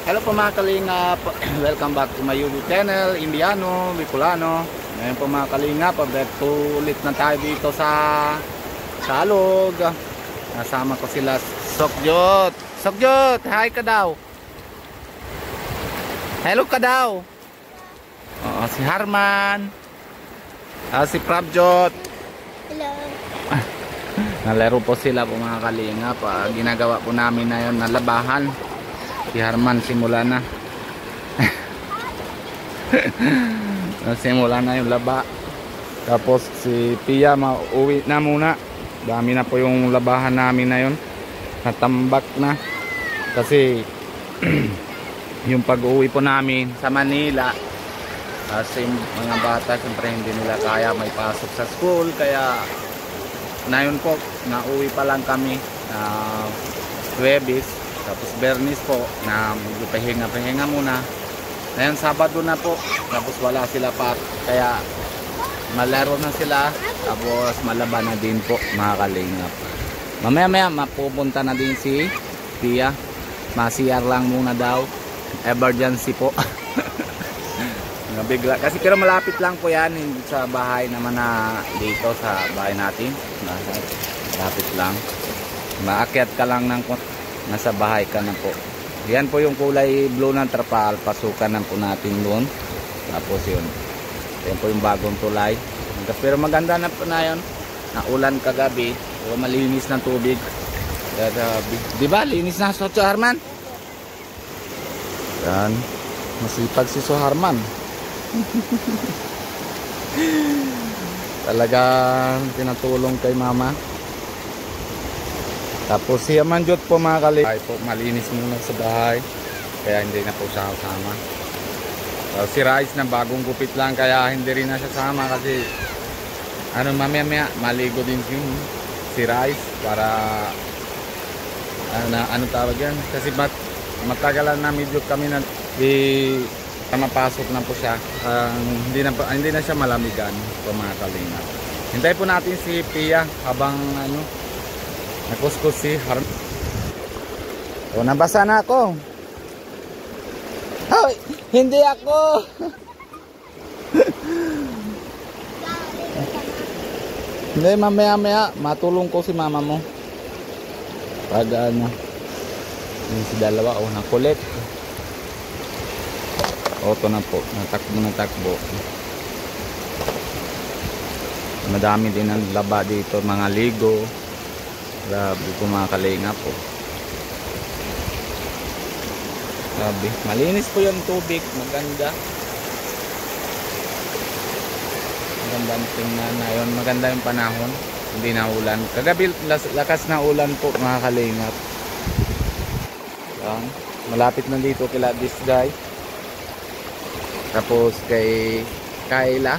Hello po mga kalingap, welcome back to my YouTube channel, Indiano, Bicolano. Ngayon po mga kalingap, ulit na tayo dito sa Salog. Nasama ko sila Sokjot. Sokjot, hi ka daw. Hello ka daw. Si Harman. Si Prabjot. Hello. Nalaro po sila po mga kalingap. Ginagawa po namin na yun na labahan. Si Harman simula na. Simula na yung laba. Tapos si Pia mauwi na muna. Dami na po yung labahan namin na yun. Natambak na. Kasi yung pag-uwi po namin sa Manila, kasi mga bata siyempre hindi nila kaya, may pasok sa school. Kaya na yun po, nauwi pa lang kami Huwebes. Tapos Bernis po na pahinga muna. Ngayon Sabado na po. Tapos wala sila pa. Kaya malaro na sila. Tapos malaban na din po mga kalingap. Mamaya mapupunta na din si Pia. Masiyar lang muna daw. Emergency po. Bigla. Kasi pero malapit lang po yan. Sa bahay naman na dito sa bahay natin. Malapit lang. Maakyat ka lang ng nasa bahay ka na po. Yan po yung kulay blue ng trapal. Pasukan na po natin doon. Tapos yun. Yan po yung bagong tulay. Pero maganda na po na yun. Naulan kagabi. So, malinis ng tubig. Diba? Linis na sa Harman? Yan. Masipag si Harman. Talagang tinatulong kay mama. Tapos si Amanjot po mga kalingap po, malinis muna sa bahay. Kaya hindi na po siya kasama. Si Rice na bagong gupit lang, kaya hindi rin na siya sama. Kasi mamaya maligo din si Rice para ano tawag yan. Kasi matagalan na medyo kami na mapasok na po siya. Hindi na siya malamigan po mga kalingap. Hintay po natin si Pia habang nakuskus si Harman. O, nabasa na ako. Hoy, hindi ako. Hindi, mamaya matulong ko si mama mo. Pag yung si dalawa, nakulit. Ito na po, natakbo. Madami din ang laba dito, mga ligo. Grabe po mga kalingap po. Grabe. Malinis po yung tubig. Maganda. Maganda tingnan na yun. Maganda yung panahon. Hindi na ulan. Kagabi lakas na ulan po mga kalingap. Yan. Malapit na dito kila this guy. Tapos kay Kayla.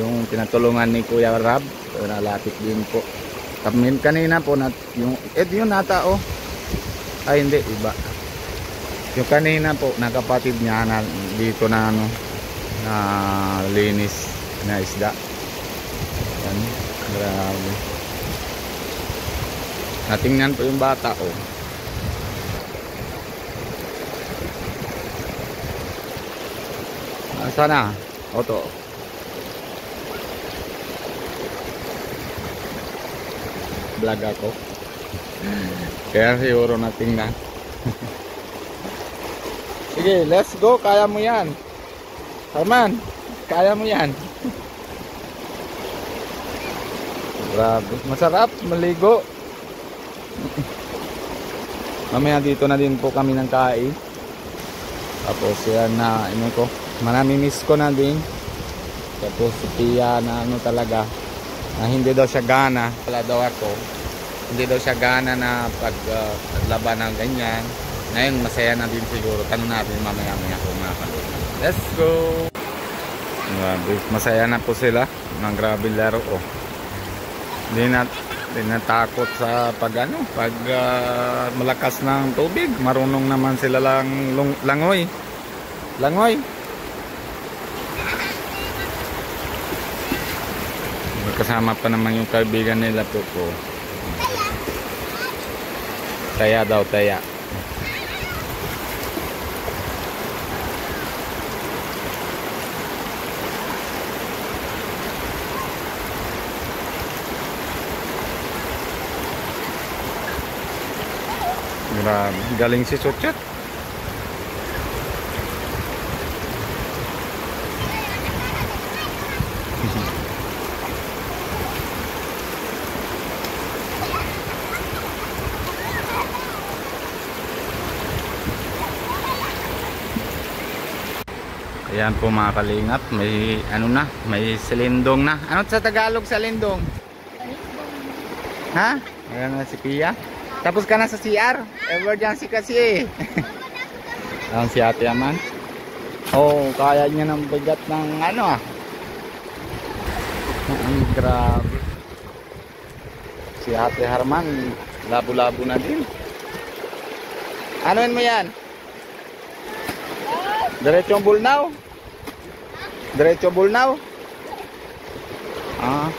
Yung tinatulungan ni Kuya Rab. So, nalapit din po. Kanina po yung nata ay hindi iba. Yung kanina po nakapatid niya na dito na na linis na isda. Yan, grabe. Natingnan po yung bata sana oto. Vlog ako. Kaya siguro natingnan. Sige, let's go. Kaya mo yan. Harman, kaya mo yan. Grabe. Masarap maligo. Mamaya dito na din po kami ng kain. Tapos yan na manamimiss ko na din. Tapos si Pia na talaga hindi daw siya gana. Wala daw ako. Hindi daw siya gana na paglaban ng ganyan. Ngayon masaya na din siguro. Tanong natin mamaya kung makakalunan. Let's go! Grabe. Masaya na po sila ng grabe laro. Hindi na takot sa pag malakas ng tubig. Marunong naman sila lang langoy. Kasama pa naman yung kaibigan nila po. Taya daw, taya. Galing si Suchot. Ayan po mga kalingap, may ano na, may silindong na. Ano sa Tagalog sa lindong? Ha? Ayan na si Pia. Tapos ka na sa CR? Emergency kasi eh. Ayan si Ate Aman. Oh, kaya niya ng bigat ng ano ah. Ang grabe. Si Ate Harman, labo-labo na din. Anoin mo yan? Diretso Bulnaw? Diretso Bulnaw? Ah.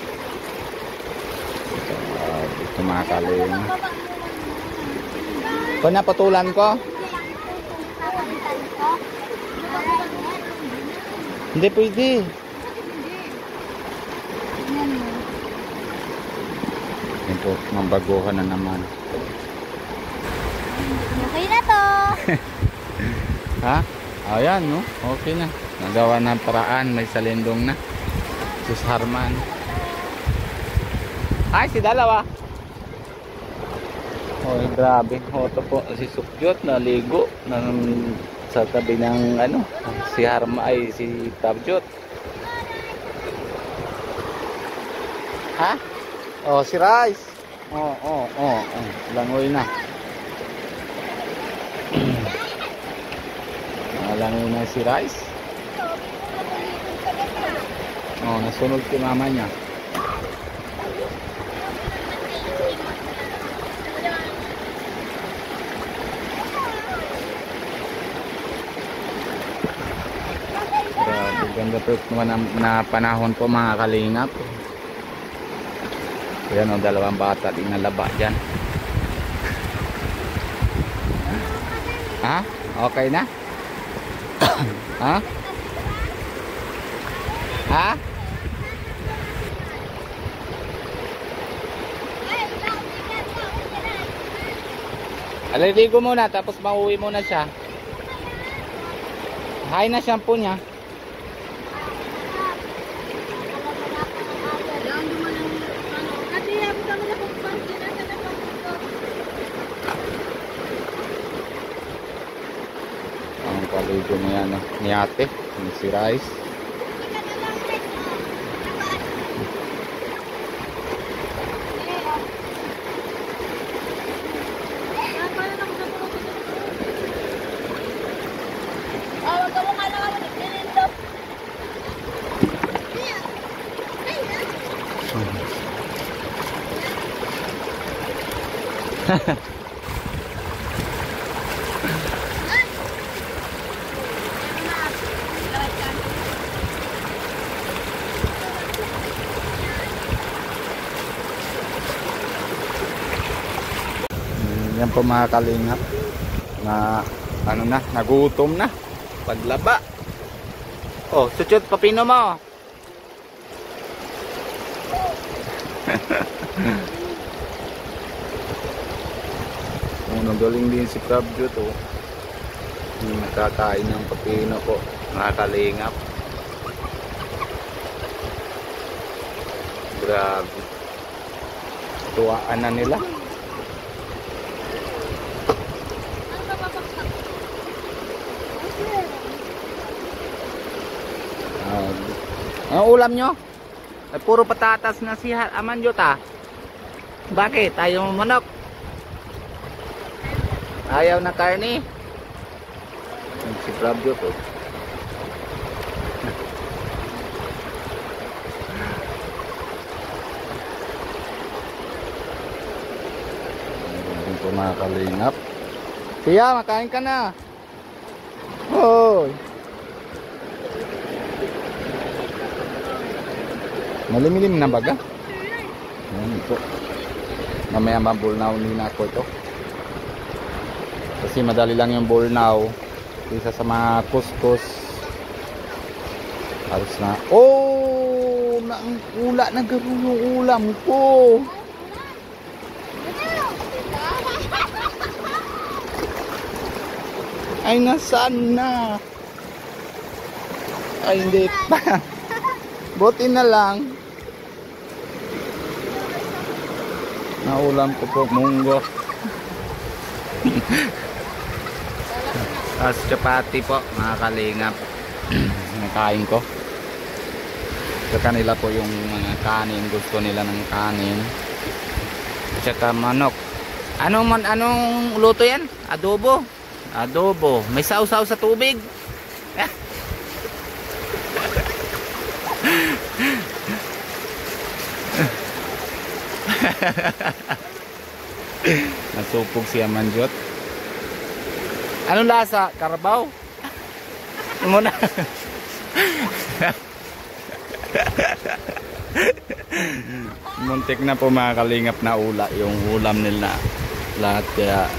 Dito mga kaling. Kung napatulan ko? Hindi pwede. Ito, mabaguhan na naman. Okay na to. Ha? Ayan, no? Okay na. Nagawa ng paraan. May salindong na. Sus Harman. Ay, si dalawa. Oh, grabe. Ito po si Sukyot na ligo sa tabi ng ano, si Harman ay si Tabjot. Ha? Oh, si Rice. Oh. Langoy na. Langoy na si Rice. Oh, nasunod si mama niya. Grabe, ganda po na panahon po mga kalingap. Ayan o, dalawang bata din nalaba dyan. Ha? Okay na? Ha? Ha? Aliligo muna tapos mauwi muna siya. Hay na shampoo niya. Ang paligo niya ni ate, si Rice. Yan po mga kalingap na ano na, nagutom na paglaba. Oh, Suchot, papino mo. Nagaling din si Tabjot oh. Nakakain ng papino po mga kalingap. Grabe, tuwaan na nila. Ang ulam nyo? Ay, puro patatas na si Amanjot ah. Bakit? Ayaw mo manok? Ayaw na karne? Si Tabjot oh. Ito mga kalingap. Siya, makain ka na. Hoy. Malimlim na baga. Ayan ito. Mamaya mabulnaw nila ako ito. Kasi madali lang yung bulnaw. Isa sa mga kuskus. Halos na. Oh! Ula na garo yung ulam ko. Ay, nasaan na? Ay, hindi pa. Buti na lang. Naulam ko po, munggo. Tapos chapati po, mga kalingap. Nakain ko. Sa kanila po yung mga kanin. Gusto nila ng kanin. Tsaka manok. Anong luto yan? Adobo. Adobo. May sausaw sa tubig. Nasupog siya manjot. Anong lasa? Karabaw? Muna. Muntik na po mga kalingap na ula yung ulam nila lahat kaya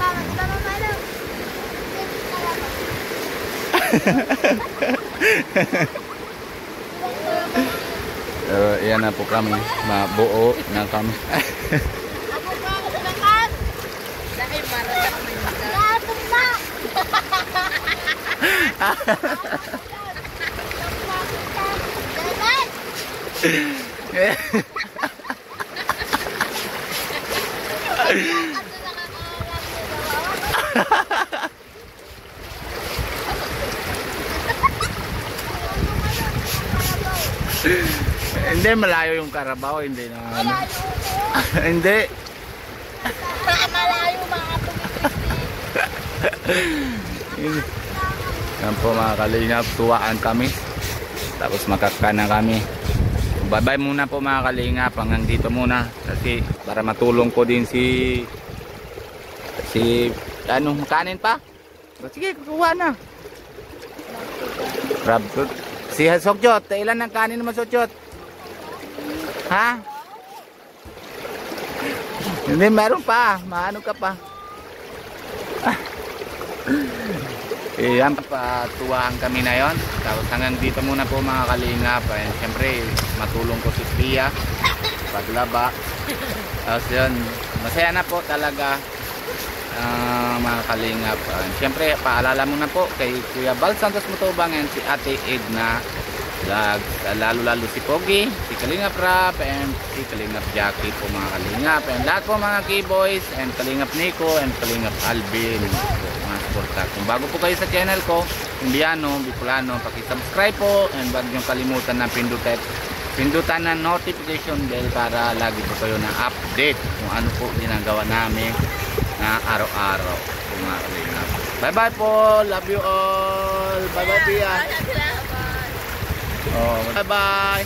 yan na po kami mabuo na kami. Hindi malayo yung Carabao, hindi na ano. Hindi. Malayo mga Yan po mga kalingap, tuwaan kami. Tapos makakana kami. Bye bye muna po mga kalingap, hanggang dito muna kasi para matulong ko din si anong kanin pa. Sige, kukuha na. Crab food. Si Sokyot, ilan ng kanin naman Sokyot? Ha? Hindi, meron pa. Maano ka pa? Yan, patuwaan kami na yon. Tapos hanggang dito muna po mga kalingap. Siyempre, matulong ko si Pia. Paglaba. Tapos yun, masaya na po talaga mga kalingap. Siyempre, paalala muna po kay Kuya Bal Santos Matubang and si Ate Edna. Lalo si Pogi, si Kalingap Rap, and si Kalingap Jackie po mga kalingap. And lahat po mga K-Boys, and Kalingap Nico, and Kalingap Alvin. Mga suporta. Kung bago po kayo sa channel ko, Indiano, Bicolano, pakisubscribe po. And huwag niyong kalimutan na pindutan na notification bell para lagi po kayo na update kung ano po ginagawa namin na araw-araw po mga kalingap. Bye bye po, love you all. Bye bye Pia. Oh, bye bye.